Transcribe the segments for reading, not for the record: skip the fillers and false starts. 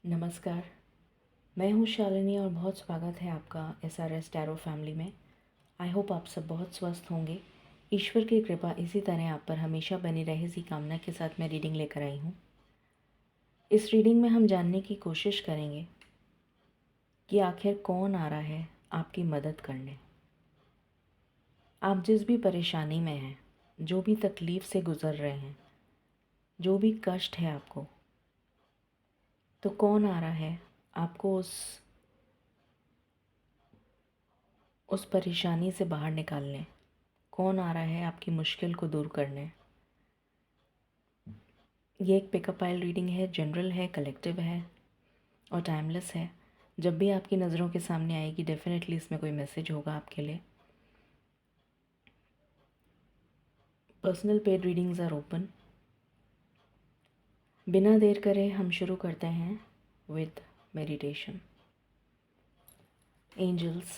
नमस्कार। मैं हूँ शालिनी और बहुत स्वागत है आपका SRS टैरो फैमिली में। आई होप आप सब बहुत स्वस्थ होंगे। ईश्वर की कृपा इसी तरह आप पर हमेशा बनी रहे, इसी कामना के साथ मैं रीडिंग लेकर आई हूँ। इस रीडिंग में हम जानने की कोशिश करेंगे कि आखिर कौन आ रहा है आपकी मदद करने। आप जिस भी परेशानी में हैं, जो भी तकलीफ़ से गुज़र रहे हैं, जो भी कष्ट है आपको, तो कौन आ रहा है आपको उस परेशानी से बाहर निकालने। कौन आ रहा है आपकी मुश्किल को दूर करने। ये एक पिकअप आइल रीडिंग है, जनरल है, कलेक्टिव है और टाइमलेस है। जब भी आपकी नज़रों के सामने आएगी डेफिनेटली इसमें कोई मैसेज होगा आपके लिए। Personal paid readings are open. बिना देर करे हम शुरू करते हैं with meditation. Angels,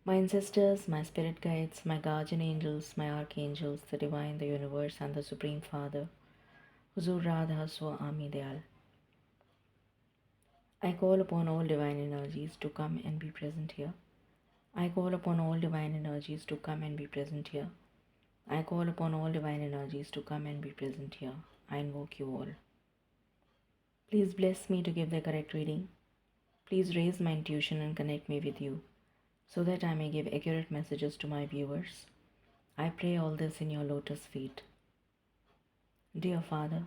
my ancestors, my spirit guides, my guardian angels, my archangels, the divine, the universe and the supreme father, Huzur Radha Swa Ami Dayal. I call upon all divine energies to come and be present here. I call upon all divine energies to come and be present here. I call upon all divine energies to come and be present here. I invoke you all. Please bless me to give the correct reading. Please raise my intuition and connect me with you so that I may give accurate messages to my viewers. I pray all this in your lotus feet. Dear Father,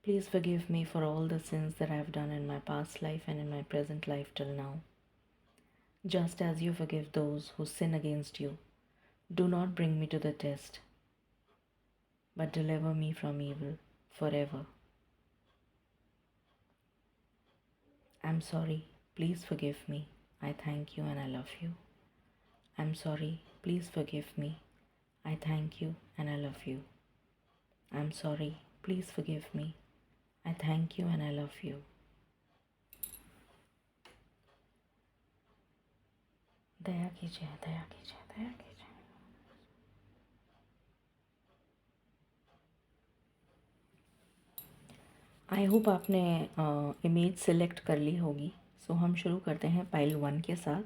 please forgive me for all the sins that I have done in my past life and in my present life till now. Just as you forgive those who sin against you, do not bring me to the test, but deliver me from evil forever. I'm sorry, please forgive me. I thank you and I love you. I'm sorry, please forgive me. I thank you and I love you. I'm sorry, please forgive me. I thank you and I love you. दया कीजिए, दया कीजिए, दया कीजिए। I hope आपने image select कर ली होगी। सो हम शुरू करते हैं पाइल 1 के साथ।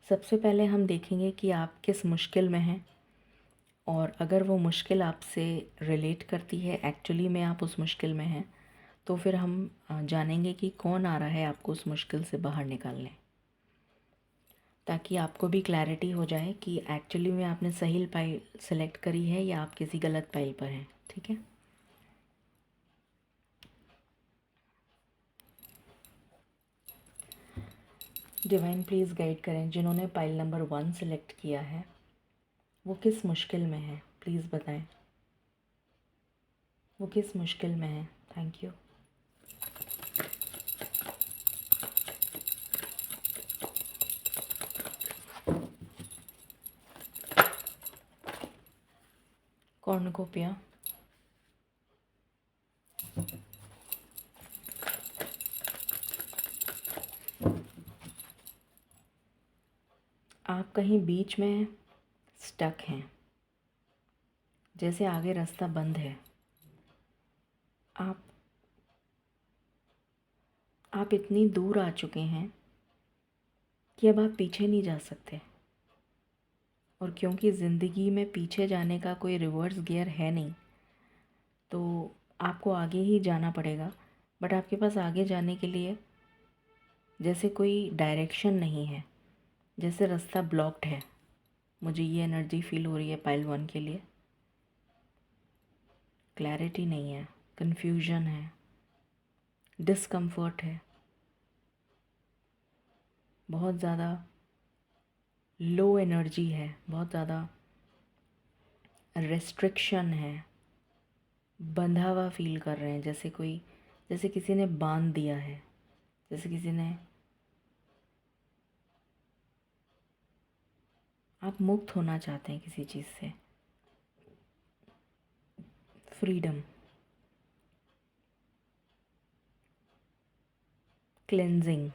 सबसे पहले हम देखेंगे कि आप किस मुश्किल में हैं और अगर वो मुश्किल आपसे रिलेट करती है, एक्चुअली में आप उस मुश्किल में हैं, तो फिर हम जानेंगे कि कौन आ रहा है आपको उस मुश्किल से बाहर निकालने, ताकि आपको भी क्लैरिटी हो जाए कि एक्चुअली में आपने सही पाइल सेलेक्ट करी है या आप किसी गलत पाइल पर हैं। ठीक है। डिवाइन प्लीज़ गाइड करें जिन्होंने पाइल नंबर 1 सेलेक्ट किया है, वो किस मुश्किल में है, प्लीज़ बताएं। वो किस मुश्किल में है। Thank you. कॉर्नुकोपिया, आप कहीं बीच में स्टक हैं, जैसे आगे रास्ता बंद है। आप इतनी दूर आ चुके हैं कि अब आप पीछे नहीं जा सकते, और क्योंकि ज़िंदगी में पीछे जाने का कोई रिवर्स गियर है नहीं, तो आपको आगे ही जाना पड़ेगा। बट आपके पास आगे जाने के लिए जैसे कोई डायरेक्शन नहीं है, जैसे रास्ता ब्लॉक्ड है। मुझे ये एनर्जी फील हो रही है पाइल 1 के लिए। क्लैरिटी नहीं है, कन्फ्यूजन है, डिस्कम्फर्ट है, बहुत ज़्यादा लो एनर्जी है, बहुत ज़्यादा रेस्ट्रिक्शन है, बंधा हुआ फील कर रहे हैं, जैसे किसी ने बांध दिया है, जैसे किसी ने। आप मुक्त होना चाहते हैं किसी चीज़ से, फ्रीडम, क्लेंजिंग।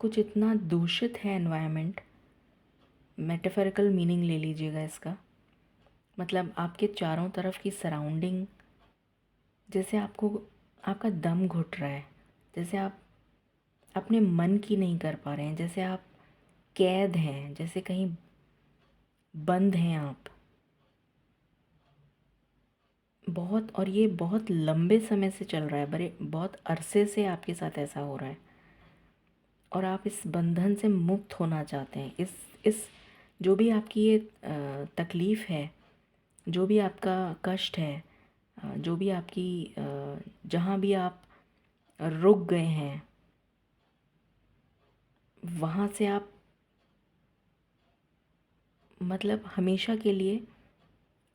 कुछ इतना दूषित है एनवायरनमेंट, मेटाफोरिकल मीनिंग ले लीजिएगा इसका। मतलब आपके चारों तरफ की सराउंडिंग जैसे आपको आपका दम घुट रहा है, जैसे आप अपने मन की नहीं कर पा रहे हैं, जैसे आप कैद हैं, जैसे कहीं बंद हैं आप बहुत। और ये बहुत लंबे समय से चल रहा है, बड़े बहुत अरसे से आपके साथ ऐसा हो रहा है और आप इस बंधन से मुक्त होना चाहते हैं। इस जो भी आपकी ये तकलीफ़ है, जो भी आपका कष्ट है, जो भी आपकी जहाँ भी आप रुक गए हैं, वहाँ से आप मतलब हमेशा के लिए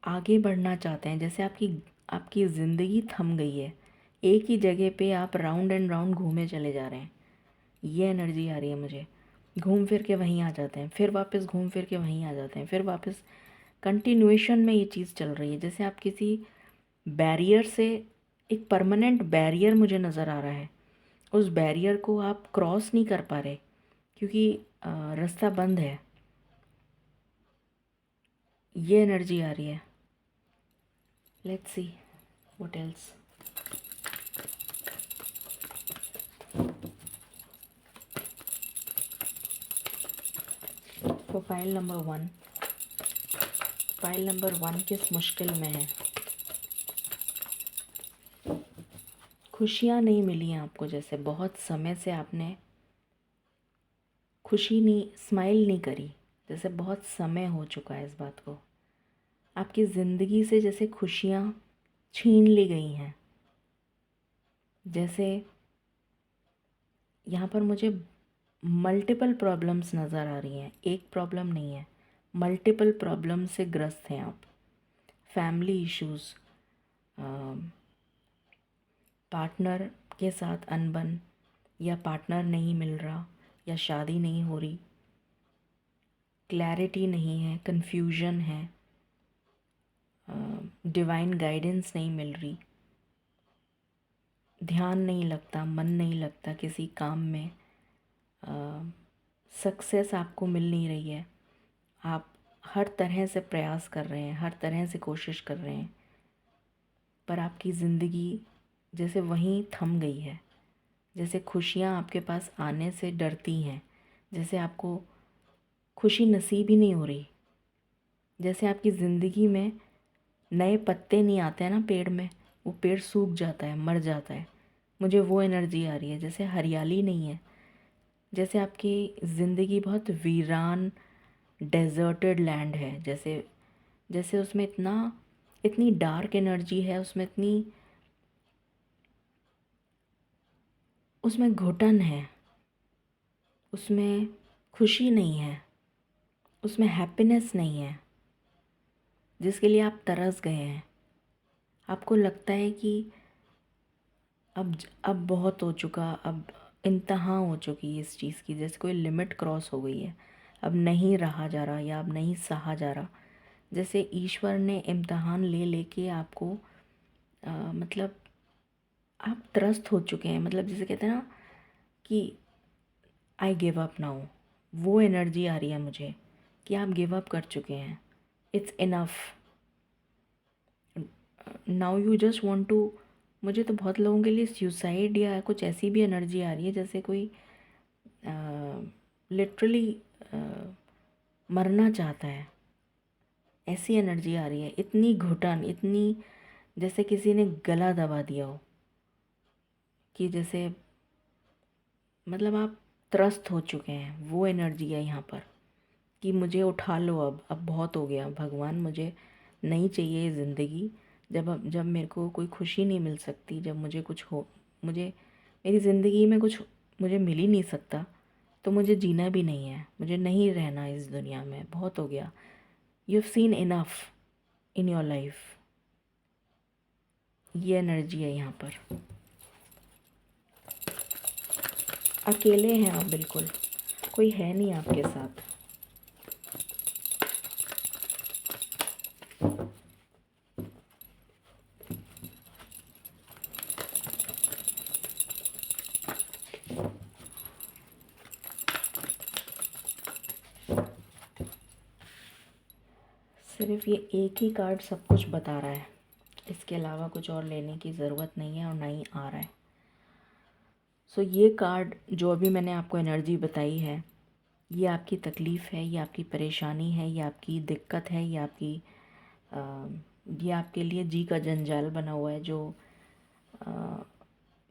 आगे बढ़ना चाहते हैं। जैसे आपकी आपकी ज़िंदगी थम गई है, एक ही जगह पे आप राउंड एंड राउंड घूमे चले जा रहे हैं। ये एनर्जी आ रही है मुझे। घूम फिर के वहीं आ जाते हैं, फिर वापस घूम फिर के वहीं आ जाते हैं, फिर वापस कंटिन्यूएशन में ये चीज़ चल रही है। जैसे आप किसी बैरियर से, एक परमानेंट बैरियर मुझे नज़र आ रहा है, उस बैरियर को आप क्रॉस नहीं कर पा रहे क्योंकि रास्ता बंद है। ये एनर्जी आ रही है। Let's see what else. तो फाइल नंबर वन किस मुश्किल में है? खुशियाँ नहीं मिली हैं आपको, जैसे बहुत समय से आपने खुशी नहीं, स्माइल नहीं करी, जैसे बहुत समय हो चुका है इस बात को। आपकी ज़िंदगी से जैसे खुशियाँ छीन ली गई हैं। जैसे यहाँ पर मुझे मल्टीपल प्रॉब्लम्स नज़र आ रही हैं, एक प्रॉब्लम नहीं है, मल्टीपल प्रॉब्लम से ग्रस्त हैं आप। फैमिली इश्यूज़, पार्टनर के साथ अनबन, या पार्टनर नहीं मिल रहा, या शादी नहीं हो रही, क्लैरिटी नहीं है, कन्फ्यूजन है, डिवाइन गाइडेंस नहीं मिल रही, ध्यान नहीं लगता, मन नहीं लगता किसी काम में, सक्सेस आपको मिल नहीं रही है। आप हर तरह से प्रयास कर रहे हैं, हर तरह से कोशिश कर रहे हैं, पर आपकी ज़िंदगी जैसे वहीं थम गई है। जैसे खुशियाँ आपके पास आने से डरती हैं, जैसे आपको खुशी नसीब ही नहीं हो रही, जैसे आपकी ज़िंदगी में नए पत्ते नहीं आते हैं ना पेड़ में, वो पेड़ सूख जाता है, मर जाता है। मुझे वो एनर्जी आ रही है, जैसे हरियाली नहीं है, जैसे आपकी ज़िंदगी बहुत वीरान डेजर्टेड लैंड है, जैसे जैसे उसमें इतनी डार्क एनर्जी है, उसमें घुटन है, उसमें खुशी नहीं है, उसमें हैप्पीनेस नहीं है, जिसके लिए आप तरस गए हैं। आपको लगता है कि अब बहुत हो चुका, अब इंतहा हो चुकी है इस चीज़ की, जैसे कोई लिमिट क्रॉस हो गई है, अब नहीं रहा जा रहा या अब नहीं सहा जा रहा। जैसे ईश्वर ने इम्तहान ले लेके आपको मतलब आप त्रस्त हो चुके हैं, मतलब जैसे कहते हैं ना कि आई गिव अप नाउ, वो एनर्जी आ रही है मुझे कि आप गिव अप कर चुके हैं। It's enough now, you just want to. मुझे तो बहुत लोगों के लिए सुसाइड या कुछ ऐसी भी एनर्जी आ रही है, जैसे कोई लिटरली मरना चाहता है, ऐसी एनर्जी आ रही है। इतनी घुटन, इतनी जैसे किसी ने गला दबा दिया हो, कि जैसे मतलब आप त्रस्त हो चुके हैं। वो एनर्जी है यहाँ पर कि मुझे उठा लो, अब बहुत हो गया भगवान, मुझे नहीं चाहिए ये ज़िंदगी। जब मेरे को कोई खुशी नहीं मिल सकती, जब मुझे कुछ हो, मुझे मेरी ज़िंदगी में कुछ मुझे मिल ही नहीं सकता, तो मुझे जीना भी नहीं है, मुझे नहीं रहना इस दुनिया में, बहुत हो गया। You have seen enough in your life. ये एनर्जी है यहाँ पर। अकेले हैं आप, बिल्कुल कोई है नहीं आपके साथ। सिर्फ ये एक ही कार्ड सब कुछ बता रहा है इसके अलावा कुछ और लेने की ज़रूरत नहीं है और ना ही आ रहा है। सो ये कार्ड जो अभी मैंने आपको एनर्जी बताई है, ये आपकी तकलीफ़ है, ये आपकी परेशानी है, ये आपकी दिक्कत है, ये आपके लिए जी का जंजाल बना हुआ है। जो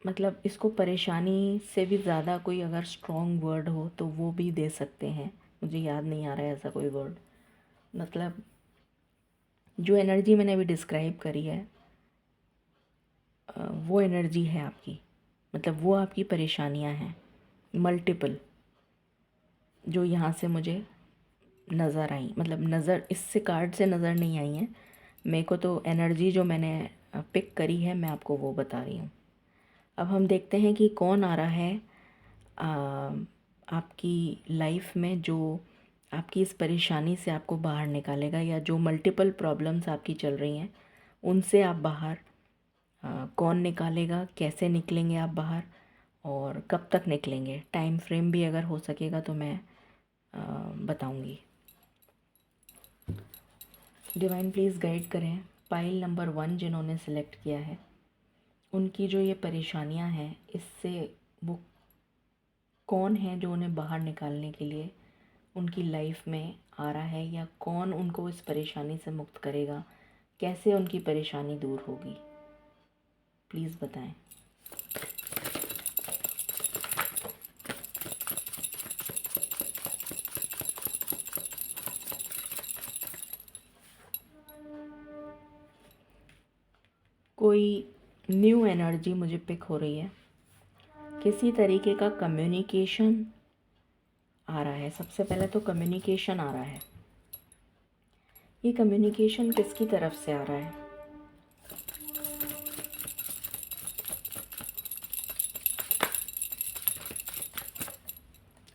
मतलब इसको परेशानी से भी ज़्यादा कोई अगर स्ट्रॉन्ग वर्ड हो तो वो भी दे सकते हैं, मुझे याद नहीं आ रहा है ऐसा कोई वर्ड। मतलब जो एनर्जी मैंने अभी डिस्क्राइब करी है वो एनर्जी है आपकी, मतलब वो आपकी परेशानियां हैं मल्टीपल, जो यहाँ से मुझे नज़र आई। मतलब नज़र इससे कार्ड से नज़र नहीं आई हैं मेरे को, तो एनर्जी जो मैंने पिक करी है मैं आपको वो बता रही हूँ। अब हम देखते हैं कि कौन आ रहा है आपकी लाइफ में, जो आपकी इस परेशानी से आपको बाहर निकालेगा, या जो मल्टीपल प्रॉब्लम्स आपकी चल रही हैं उनसे आप बाहर कौन निकालेगा, कैसे निकलेंगे आप बाहर और कब तक निकलेंगे। टाइम फ्रेम भी अगर हो सकेगा तो मैं बताऊंगी। डिवाइन प्लीज़ गाइड करें पाइल नंबर 1 जिन्होंने सिलेक्ट किया है, उनकी जो ये परेशानियां हैं इससे वो कौन है जो उन्हें बाहर निकालने के लिए उनकी लाइफ में आ रहा है, या कौन उनको इस परेशानी से मुक्त करेगा, कैसे उनकी परेशानी दूर होगी, प्लीज़ बताएं। कोई न्यू एनर्जी मुझे पिक हो रही है, किसी तरीके का कम्युनिकेशन आ रहा है। सबसे पहले तो कम्युनिकेशन आ रहा है। ये कम्युनिकेशन किसकी तरफ से आ रहा है?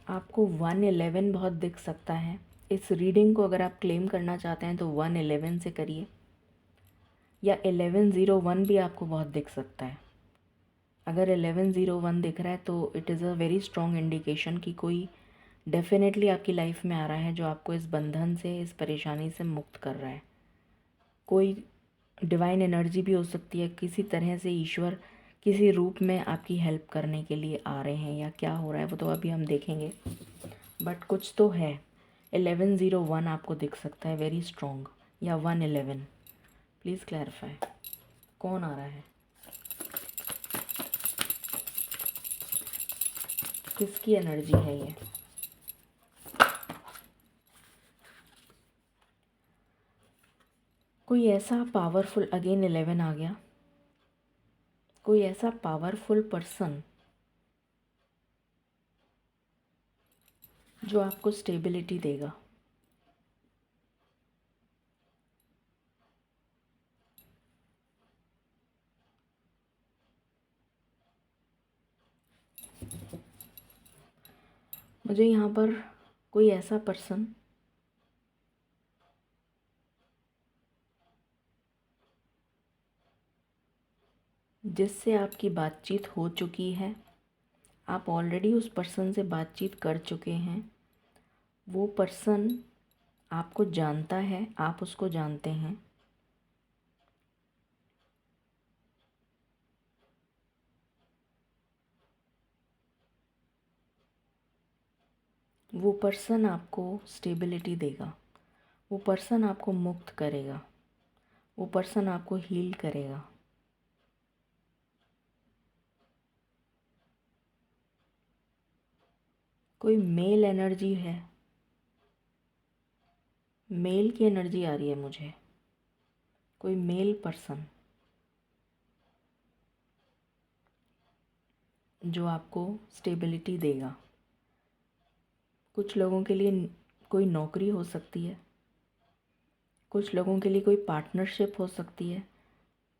आपको 111 बहुत दिख सकता है। इस रीडिंग को अगर आप क्लेम करना चाहते हैं तो 111 से करिए, या 1101 भी आपको बहुत दिख सकता है। अगर 1101 दिख रहा है तो it is a very strong indication कि कोई डेफिनेटली आपकी लाइफ में आ रहा है जो आपको इस बंधन से, इस परेशानी से मुक्त कर रहा है। कोई डिवाइन एनर्जी भी हो सकती है, किसी तरह से ईश्वर किसी रूप में आपकी हेल्प करने के लिए आ रहे हैं, या क्या हो रहा है वो तो अभी हम देखेंगे, बट कुछ तो है। 1101 आपको दिख सकता है वेरी स्ट्रॉन्ग, या 111। प्लीज़ क्लैरिफाई कौन आ रहा है, किसकी एनर्जी है ये। कोई ऐसा पावरफुल, अगेन 11 आ गया, कोई ऐसा पावरफुल पर्सन जो आपको स्टेबिलिटी देगा। मुझे यहाँ पर कोई ऐसा पर्सन जिससे आपकी बातचीत हो चुकी है, आप ऑलरेडी उस पर्सन से बातचीत कर चुके हैं, वो पर्सन आपको जानता है, आप उसको जानते हैं। वो पर्सन आपको स्टेबिलिटी देगा, वो पर्सन आपको मुक्त करेगा, वो पर्सन आपको हील करेगा। कोई मेल एनर्जी है, मेल की एनर्जी आ रही है मुझे, कोई मेल पर्सन जो आपको स्टेबिलिटी देगा। कुछ लोगों के लिए कोई नौकरी हो सकती है, कुछ लोगों के लिए कोई पार्टनरशिप हो सकती है,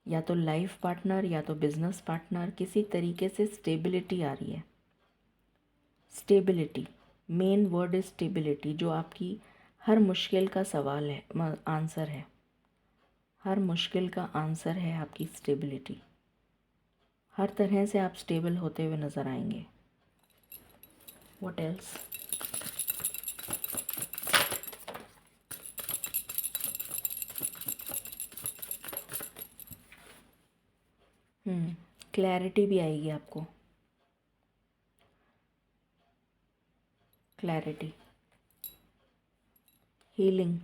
या तो लाइफ पार्टनर या तो बिजनेस पार्टनर। किसी तरीके से स्टेबिलिटी आ रही है। Stability, main word is stability, जो आपकी हर मुश्किल का सवाल है, आंसर है। हर मुश्किल का आंसर है आपकी स्टेबिलिटी। हर तरह से आप स्टेबल होते हुए नज़र आएंगे। What else? क्लैरिटी भी आएगी आपको, क्लैरिटी, हीलिंग,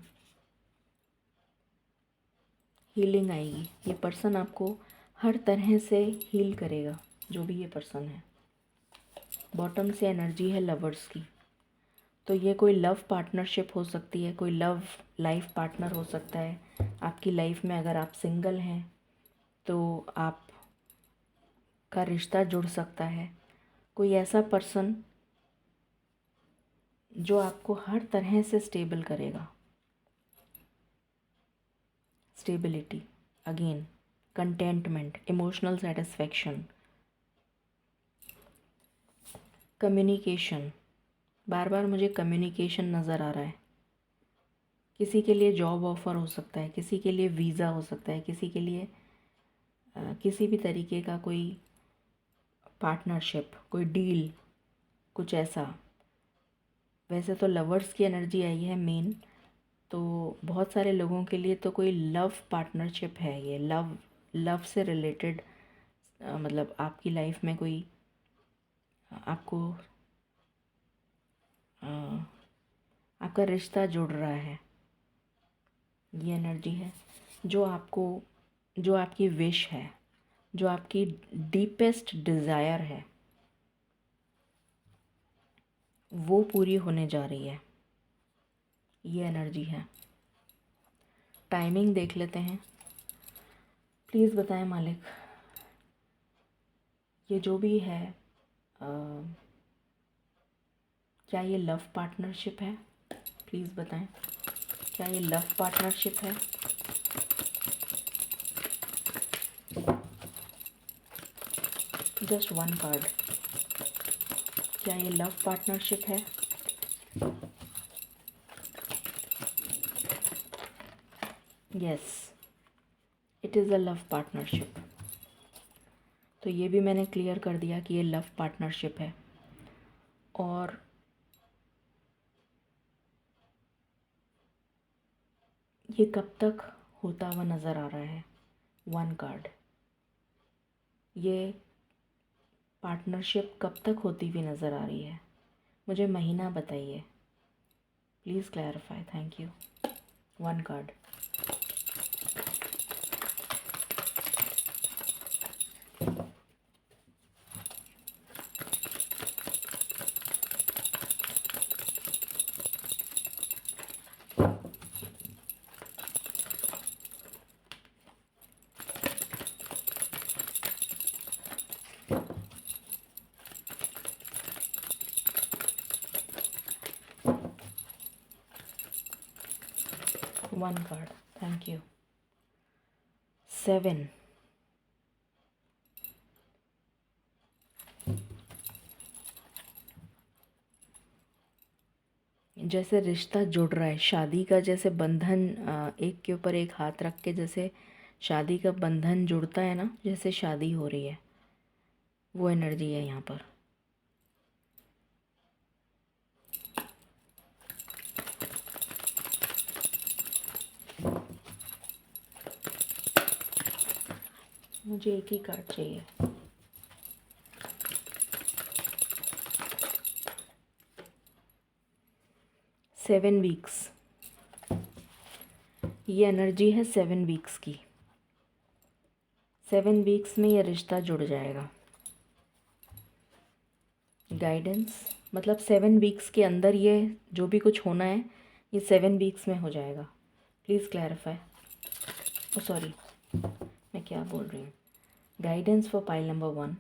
हीलिंग आएगी। ये पर्सन आपको हर तरह से हील करेगा, जो भी ये पर्सन है। बॉटम से एनर्जी है लवर्स की, तो ये कोई लव पार्टनरशिप हो सकती है, कोई लव लाइफ पार्टनर हो सकता है आपकी लाइफ में। अगर आप सिंगल हैं तो आप का रिश्ता जुड़ सकता है। कोई ऐसा पर्सन जो आपको हर तरह से स्टेबल करेगा, stability, again contentment, emotional satisfaction, communication. बार बार मुझे कम्युनिकेशन नज़र आ रहा है। किसी के लिए जॉब ऑफ़र हो सकता है, किसी के लिए वीज़ा हो सकता है, किसी के लिए किसी भी तरीके का कोई पार्टनरशिप, कोई डील, कुछ ऐसा। वैसे तो लवर्स की एनर्जी आई है मेन, तो बहुत सारे लोगों के लिए तो कोई लव पार्टनरशिप है। ये लव से रिलेटेड, मतलब आपकी लाइफ में कोई आपको आपका रिश्ता जुड़ रहा है। ये एनर्जी है जो आपकी विश है, जो आपकी डीपेस्ट डिज़ायर है, वो पूरी होने जा रही है। ये एनर्जी है। टाइमिंग देख लेते हैं। प्लीज़ बताएं मालिक, ये जो भी है क्या ये लव पार्टनरशिप है? प्लीज़ बताएं, क्या ये लव पार्टनरशिप है? Just one card. क्या ये लव पार्टनरशिप है? Yes, it is a love partnership. तो ये भी मैंने क्लियर कर दिया कि ये लव पार्टनरशिप है। और ये कब तक होता हुआ नज़र आ रहा है? One card. ये पार्टनरशिप कब तक होती हुई नज़र आ रही है? मुझे महीना बताइए please, clarify. Thank you. One card. One card, thank you. 7। जैसे रिश्ता जुड़ रहा है, शादी का जैसे बंधन, एक के ऊपर एक हाथ रख के जैसे शादी का बंधन जुड़ता है ना, जैसे शादी हो रही है, वो एनर्जी है यहाँ पर। मुझे एक ही कार्ड चाहिए। Seven weeks. ये एनर्जी है 7 वीक्स की। 7 वीक्स में ये रिश्ता जुड़ जाएगा। गाइडेंस मतलब 7 वीक्स के अंदर ये जो भी कुछ होना है, ये 7 वीक्स में हो जाएगा। Please clarify. ओ सॉरी, मैं क्या बोल रही हूँ। Guidance for pile number 1।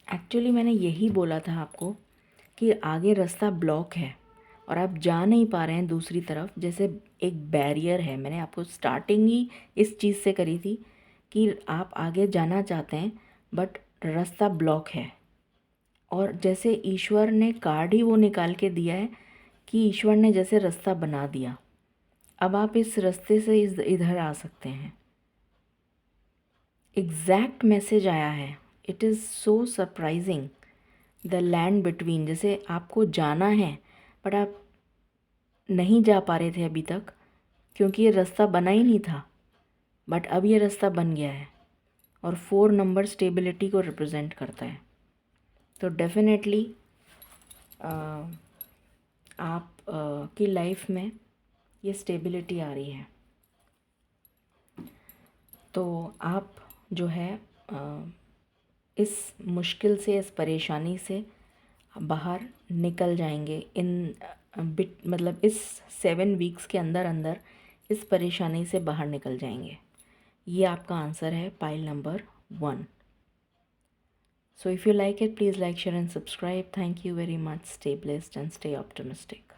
Actually मैंने यही बोला था आपको कि आगे रास्ता ब्लॉक है और आप जा नहीं पा रहे हैं दूसरी तरफ, जैसे एक बैरियर है। मैंने आपको स्टार्टिंग ही इस चीज़ से करी थी कि आप आगे जाना चाहते हैं बट रास्ता ब्लॉक है। और जैसे ईश्वर ने कार्ड ही वो निकाल के दिया है कि ईश्वर ने जैसे रास्ता बना दिया, अब आप इस रास्ते से इधर आ सकते हैं। एग्जैक्ट मैसेज आया है। It is so surprising. The land between, जैसे आपको जाना है बट आप नहीं जा पा रहे थे अभी तक, क्योंकि ये रास्ता बना ही नहीं था, बट अब ये रास्ता बन गया है और 4 नंबर स्टेबिलिटी को रिप्रेजेंट करता है। तो डेफिनेटली आप की लाइफ में ये स्टेबिलिटी आ रही है। तो आप जो है इस मुश्किल से, इस परेशानी से बाहर निकल जाएंगे इन मतलब इस 7 वीक्स के अंदर अंदर इस परेशानी से बाहर निकल जाएंगे। ये आपका आंसर है pile number 1। So if you like it, please like, share and subscribe. Thank you very much. Stay blessed and stay optimistic.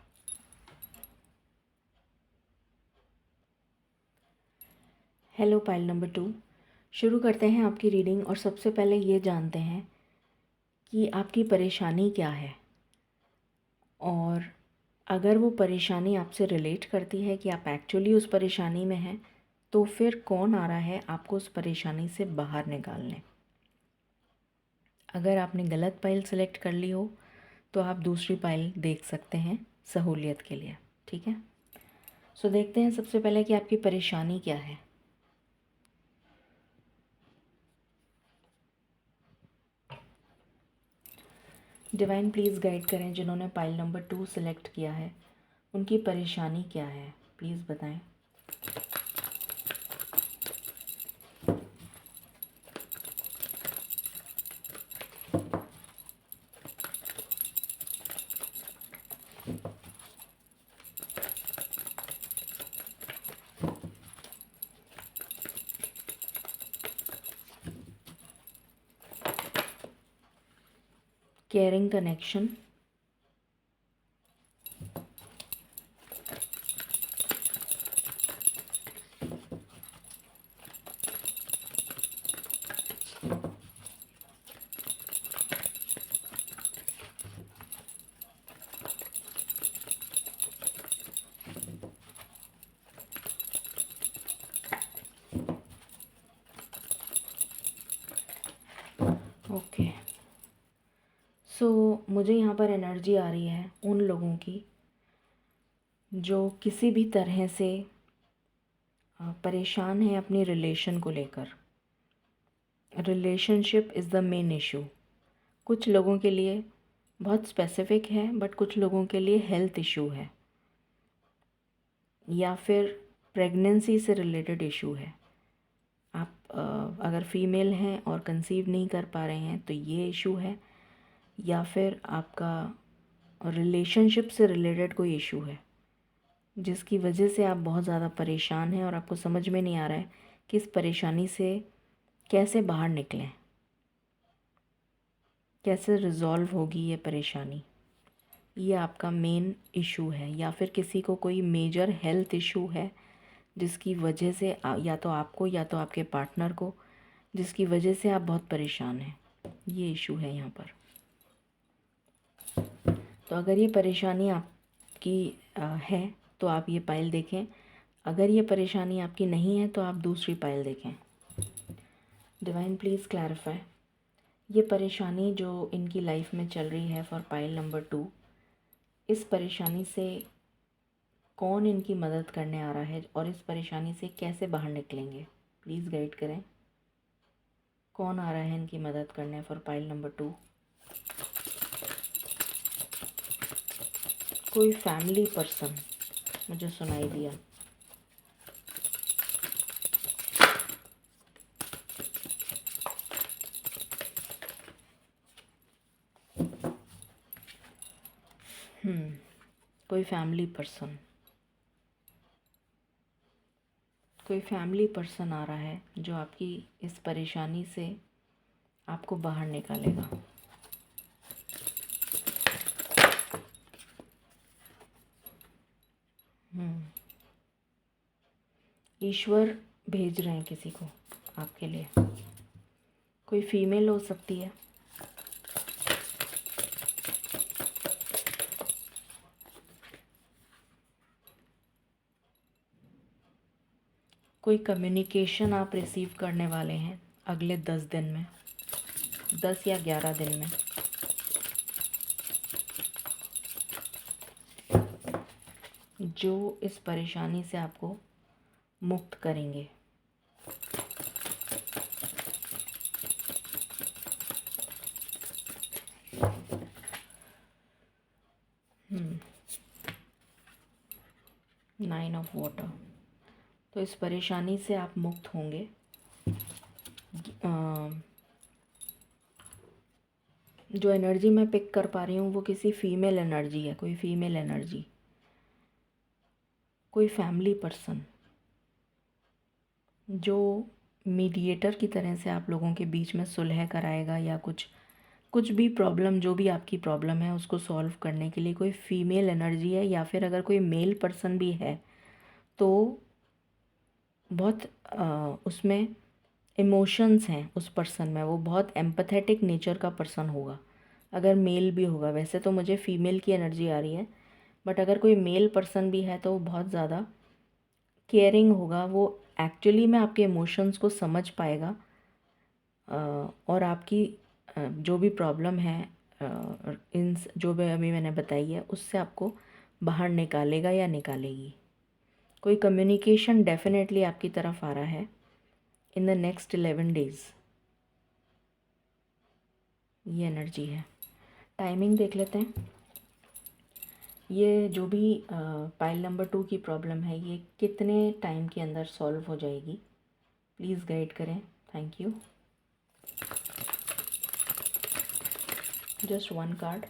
Hello pile number 2, शुरू करते हैं आपकी रीडिंग। और सबसे पहले ये जानते हैं कि आपकी परेशानी क्या है, और अगर वो परेशानी आपसे रिलेट करती है कि आप एक्चुअली उस परेशानी में हैं, तो फिर कौन आ रहा है आपको उस परेशानी से बाहर निकालने। अगर आपने गलत पाइल सेलेक्ट कर ली हो तो आप दूसरी पाइल देख सकते हैं सहूलियत के लिए, ठीक है। सो देखते हैं सबसे पहले कि आपकी परेशानी क्या है। डिवाइन प्लीज़ गाइड करें जिन्होंने पाइल नंबर 2 सेलेक्ट किया है, उनकी परेशानी क्या है, प्लीज़ बताएं। Caring connection, okay. सो मुझे यहाँ पर एनर्जी आ रही है उन लोगों की जो किसी भी तरह से परेशान है अपनी रिलेशन को लेकर। Relationship is the main issue. कुछ लोगों के लिए बहुत स्पेसिफिक है, बट कुछ लोगों के लिए हेल्थ इशू है, या फिर प्रेगनेंसी से रिलेटेड इशू है। आप अगर फीमेल हैं और कंसीव नहीं कर पा रहे हैं तो ये इशू है, या फिर आपका रिलेशनशिप से रिलेटेड कोई इशू है जिसकी वजह से आप बहुत ज़्यादा परेशान हैं और आपको समझ में नहीं आ रहा है कि इस परेशानी से कैसे बाहर निकलें, कैसे रिज़ॉल्व होगी ये परेशानी। ये आपका मेन इशू है, या फिर किसी को कोई मेजर हेल्थ इशू है जिसकी वजह से या तो आपको या तो आपके पार्टनर को, जिसकी वजह से आप बहुत परेशान हैं। ये इशू है यहाँ पर। तो अगर ये परेशानी आपकी है तो आप ये पाइल देखें। अगर ये परेशानी आपकी नहीं है तो आप दूसरी पाइल देखें। डिवाइन प्लीज़ क्लैरिफाई ये परेशानी जो इनकी लाइफ में चल रही है फॉर पाइल नंबर 2, इस परेशानी से कौन इनकी मदद करने आ रहा है और इस परेशानी से कैसे बाहर निकलेंगे। प्लीज़ गाइड करें कौन आ रहा है इनकी मदद करने फॉर पाइल नंबर 2। कोई फैमिली पर्सन मुझे सुनाई दिया। कोई फैमिली पर्सन, कोई फैमिली पर्सन आ रहा है जो आपकी इस परेशानी से आपको बाहर निकालेगा। ईश्वर भेज रहे हैं किसी को आपके लिए। कोई फीमेल हो सकती है, कोई कम्युनिकेशन आप रिसीव करने वाले हैं अगले 10 दिन में, 10 या 11 दिन में। जो इस परेशानी से आपको मुक्त करेंगे। Nine of water. तो इस परेशानी से आप मुक्त होंगे। जो एनर्जी मैं पिक कर पा रही हूँ वो किसी फीमेल एनर्जी है, कोई फीमेल एनर्जी, कोई फैमिली पर्सन जो मीडिएटर की तरह से आप लोगों के बीच में सुलह कराएगा, या कुछ भी प्रॉब्लम, जो भी आपकी प्रॉब्लम है उसको सॉल्व करने के लिए कोई फीमेल एनर्जी है। या फिर अगर कोई मेल पर्सन भी है तो बहुत उसमें इमोशंस हैं उस पर्सन में, वो बहुत एम्पैथेटिक नेचर का पर्सन होगा। अगर मेल भी होगा, वैसे तो मुझे फीमेल की एनर्जी आ रही है, बट अगर कोई मेल पर्सन भी है तो वो बहुत ज़्यादा केयरिंग होगा। वो एक्चुअली में आपके इमोशंस को समझ पाएगा और आपकी जो भी प्रॉब्लम है, इन जो भी अभी मैंने बताई है, उससे आपको बाहर निकालेगा या निकालेगी। कोई कम्युनिकेशन डेफिनेटली आपकी तरफ आ रहा है इन द नेक्स्ट 11 डेज़। ये एनर्जी है। टाइमिंग देख लेते हैं। ये जो भी पाइल नंबर 2 की प्रॉब्लम है, ये कितने टाइम के अंदर सॉल्व हो जाएगी, प्लीज़ गाइड करें। Thank you. Just one card.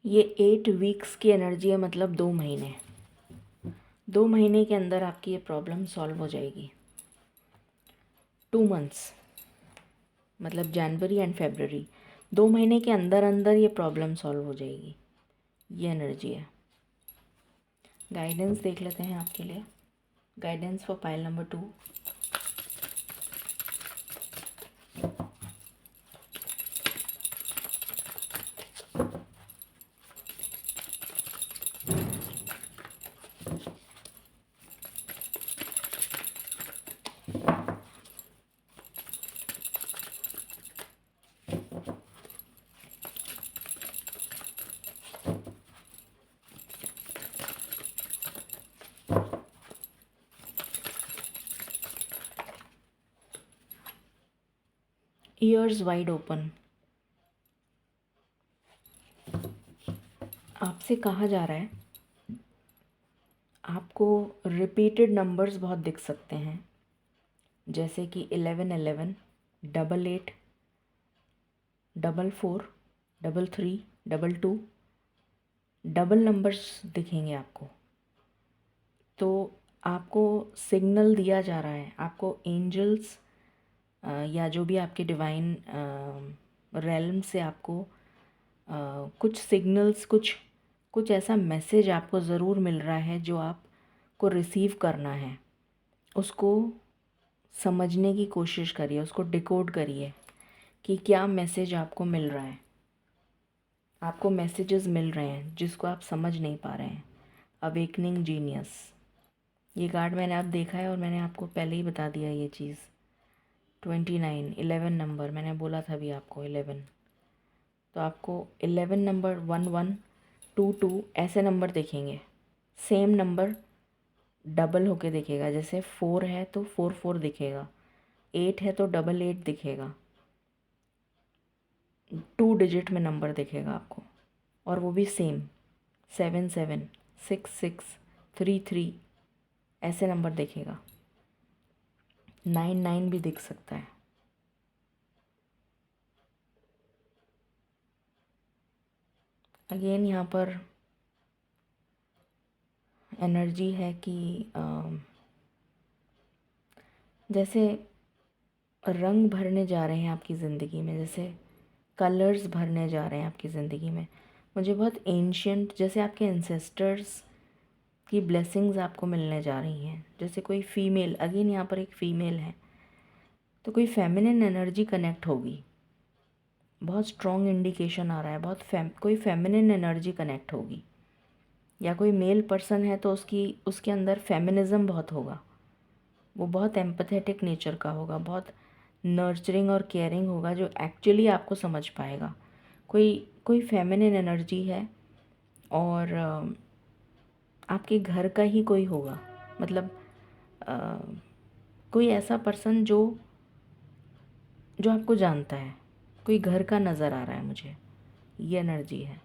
ये 8 वीक्स की एनर्जी है, मतलब 2 महीने। 2 महीने के अंदर आपकी ये प्रॉब्लम सॉल्व हो जाएगी। 2 मंथ्स मतलब जनवरी एंड फरवरी, 2 महीने के अंदर अंदर ये प्रॉब्लम सॉल्व हो जाएगी। ये एनर्जी है। गाइडेंस देख लेते हैं आपके लिए। Guidance for pile number 2। Years wide open. आपसे कहा जा रहा है, आपको रिपीटेड नंबर्स बहुत दिख सकते हैं, जैसे कि 1111, 88, 44, 33, 22, डबल नंबर्स दिखेंगे आपको। तो आपको सिग्नल दिया जा रहा है, आपको एंजल्स या जो भी आपके डिवाइन रेल्म से आपको कुछ सिग्नल्स, कुछ ऐसा मैसेज आपको ज़रूर मिल रहा है जो आपको रिसीव करना है। उसको समझने की कोशिश करिए, उसको डिकोड करिए कि क्या मैसेज आपको मिल रहा है। आपको मैसेजेस मिल रहे हैं जिसको आप समझ नहीं पा रहे हैं। अवेकनिंग जीनियस, ये कार्ड मैंने अब देखा है और मैंने आपको पहले ही बता दिया ये चीज़। 29, 11 नंबर, मैंने बोला था अभी आपको 11। तो आपको 11 नंबर, 11, 22 ऐसे नंबर देखेंगे। सेम नंबर डबल होके दिखेगा, जैसे 4 है तो 44 दिखेगा, 8 है तो 88 दिखेगा, 2 डिजिट में नंबर दिखेगा आपको। और वो भी सेम 7 7, 6 6, 3 3 ऐसे नंबर दिखेगा। 9 9 भी दिख सकता है। अगेन यहाँ पर एनर्जी है कि जैसे रंग भरने जा रहे हैं आपकी ज़िंदगी में, जैसे कलर्स भरने जा रहे हैं आपकी ज़िंदगी में। मुझे बहुत एंशियंट, जैसे आपके एंसेस्टर्स की ब्लेसिंग्स आपको मिलने जा रही हैं। जैसे कोई फीमेल, अगेन यहाँ पर एक फ़ीमेल है, तो कोई फेमिनिन एनर्जी कनेक्ट होगी। बहुत स्ट्रॉन्ग इंडिकेशन आ रहा है, कोई फेमिनिन एनर्जी कनेक्ट होगी। या कोई मेल पर्सन है तो उसके अंदर फेमिनिज़म बहुत होगा। वो बहुत एम्पैथेटिक नेचर का होगा, बहुत नर्चरिंग और केयरिंग होगा, जो एक्चुअली आपको समझ पाएगा। कोई फेमिनिन एनर्जी है और आपके घर का ही कोई होगा, मतलब कोई ऐसा पर्सन जो आपको जानता है, कोई घर का नज़र आ रहा है मुझे, ये एनर्जी है।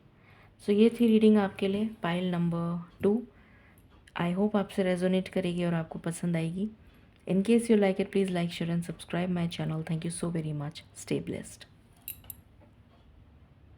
सो ये थी रीडिंग आपके लिए, पाइल नंबर 2। आई होप आपसे रेजोनेट करेगी और आपको पसंद आएगी। In case you like it, please like, share and subscribe my channel. Thank you so very much. Stay blessed.